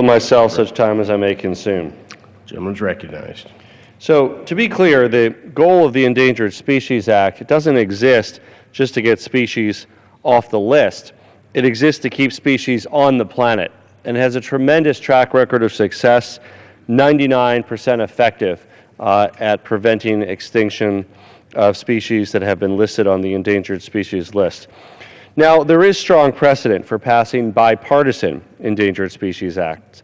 myself such time as I may consume. Gentleman's recognized. So, to be clear, the goal of the Endangered Species Act, it doesn't exist just to get species off the list. It exists to keep species on the planet, and it has a tremendous track record of success, 99% effective at preventing extinction of species that have been listed on the endangered species list. Now, there is strong precedent for passing bipartisan Endangered Species Act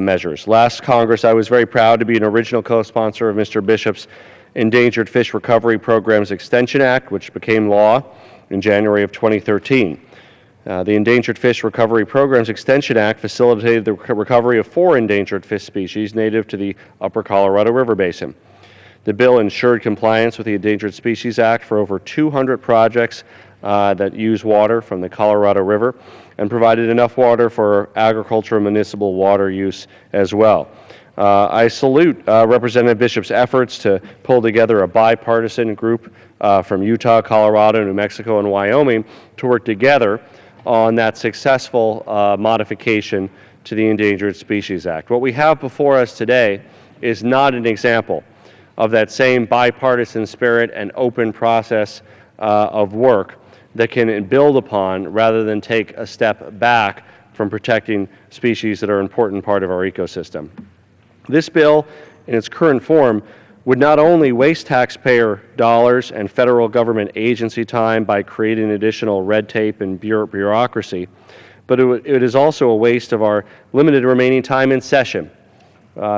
measures. Last Congress, I was very proud to be an original co-sponsor of Mr. Bishop's Endangered Fish Recovery Programs Extension Act, which became law in January of 2013. The Endangered Fish Recovery Programs Extension Act facilitated the recovery of 4 endangered fish species native to the upper Colorado River Basin. The bill ensured compliance with the Endangered Species Act for over 200 projects that use water from the Colorado River and provided enough water for agricultural and municipal water use as well. I salute Representative Bishop's efforts to pull together a bipartisan group from Utah, Colorado, New Mexico, and Wyoming to work together on that successful modification to the Endangered Species Act. What we have before us today is not an example of that same bipartisan spirit and open process of work that can build upon rather than take a step back from protecting species that are an important part of our ecosystem. This bill, in its current form, would not only waste taxpayer dollars and federal government agency time by creating additional red tape and bureaucracy, but it is also a waste of our limited remaining time in session.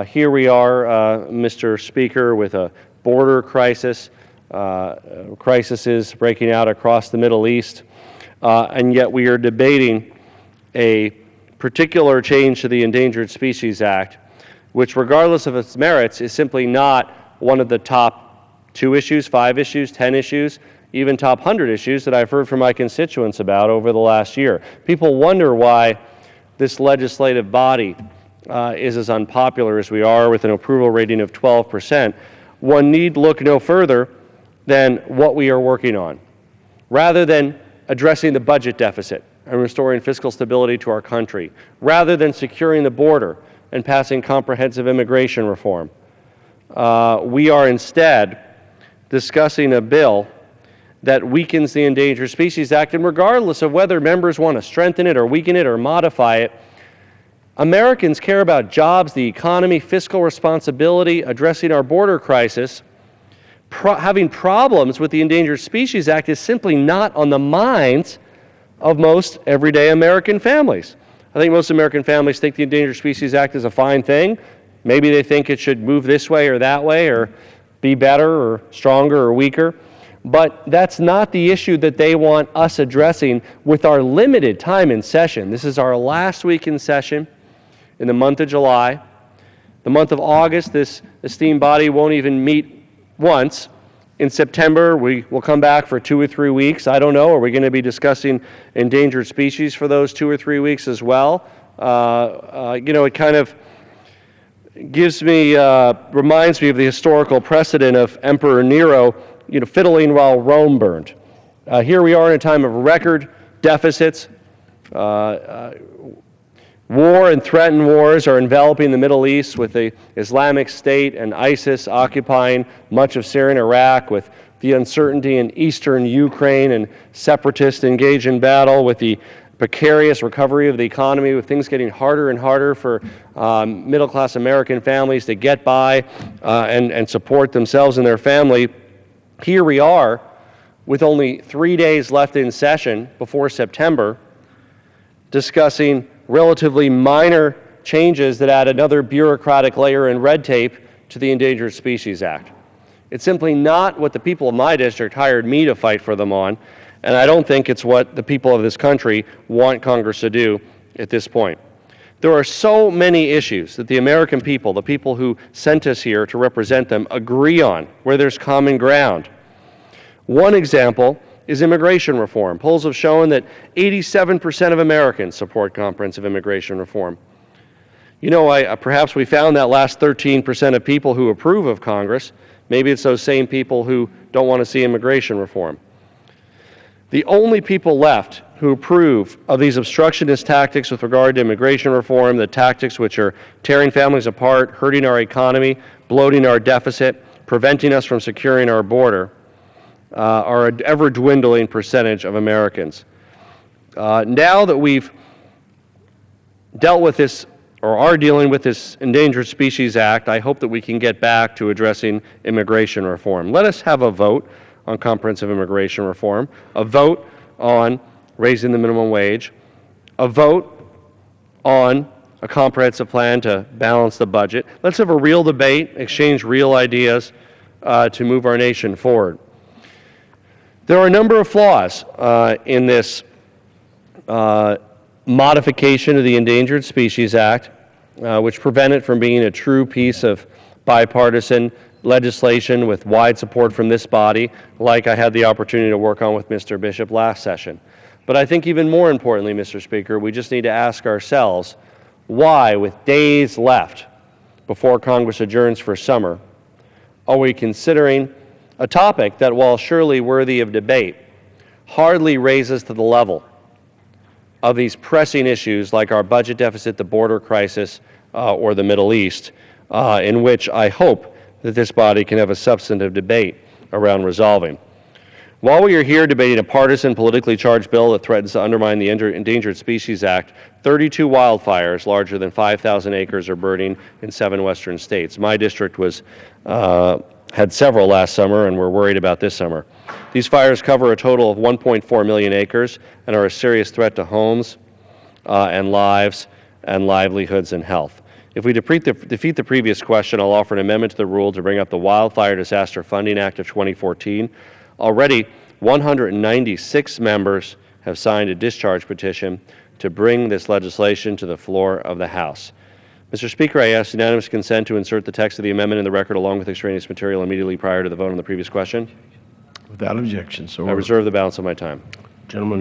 Here we are, Mr. Speaker, with a border crisis, crises breaking out across the Middle East, and yet we are debating a particular change to the Endangered Species Act, which, regardless of its merits, is simply not one of the top 2 issues, 5 issues, 10 issues, even top 100 issues that I've heard from my constituents about over the last year. People wonder why this legislative body is as unpopular as we are, with an approval rating of 12%. One need look no further than what we are working on. Rather than addressing the budget deficit and restoring fiscal stability to our country, rather than securing the border and passing comprehensive immigration reform, we are instead discussing a bill that weakens the Endangered Species Act, and regardless of whether members want to strengthen it or weaken it or modify it, Americans care about jobs, the economy, fiscal responsibility, addressing our border crisis. Having problems with the Endangered Species Act is simply not on the minds of most everyday American families. I think most American families think the Endangered Species Act is a fine thing. Maybe they think it should move this way or that way, or be better or stronger or weaker. But that's not the issue that they want us addressing with our limited time in session. This is our last week in session in the month of July. The month of August, this esteemed body won't even meet once. In September, we will come back for 2 or 3 weeks. I don't know. Are we going to be discussing endangered species for those 2 or 3 weeks as well? It kind of gives me, reminds me of the historical precedent of Emperor Nero, fiddling while Rome burned. Here we are in a time of record deficits. War and threatened wars are enveloping the Middle East, with the Islamic State and ISIS occupying much of Syria and Iraq, with the uncertainty in eastern Ukraine and separatists engaged in battle, with the precarious recovery of the economy, with things getting harder and harder for middle-class American families to get by and support themselves and their family. Here we are with only 3 days left in session before September, discussing relatively minor changes that add another bureaucratic layer and red tape to the Endangered Species Act. It's simply not what the people of my district hired me to fight for them on, and I don't think it's what the people of this country want Congress to do at this point. There are so many issues that the American people, the people who sent us here to represent them, agree on, where there's common ground. One example is immigration reform. Polls have shown that 87% of Americans support comprehensive immigration reform. Perhaps we found that last 13% of people who approve of Congress. Maybe it's those same people who don't want to see immigration reform. The only people left who approve of these obstructionist tactics with regard to immigration reform, the tactics which are tearing families apart, hurting our economy, bloating our deficit, preventing us from securing our border, are an ever-dwindling percentage of Americans. Now that we've dealt with this, or are dealing with this Endangered Species Act, I hope that we can get back to addressing immigration reform. Let us have a vote on comprehensive immigration reform, a vote on raising the minimum wage, a vote on a comprehensive plan to balance the budget. Let's have a real debate, exchange real ideas to move our nation forward. There are a number of flaws in this modification of the Endangered Species Act, which prevent it from being a true piece of bipartisan legislation with wide support from this body, like I had the opportunity to work on with Mr. Bishop last session. But I think even more importantly, Mr. Speaker, we just need to ask ourselves why, with days left before Congress adjourns for summer, are we considering a topic that, while surely worthy of debate, hardly raises to the level of these pressing issues like our budget deficit, the border crisis, or the Middle East, in which I hope that this body can have a substantive debate around resolving. While we are here debating a partisan, politically charged bill that threatens to undermine the Endangered Species Act, 32 wildfires larger than 5,000 acres are burning in 7 western states. My district had several last summer, and we're worried about this summer. These fires cover a total of 1.4 million acres and are a serious threat to homes and lives and livelihoods and health. If we defeat the previous question, I'll offer an amendment to the rule to bring up the Wildfire Disaster Funding Act of 2014. Already, 196 members have signed a discharge petition to bring this legislation to the floor of the House. Mr. Speaker, I ask unanimous consent to insert the text of the amendment in the record along with extraneous material immediately prior to the vote on the previous question. Without objection, so I reserve the balance of my time. Gentleman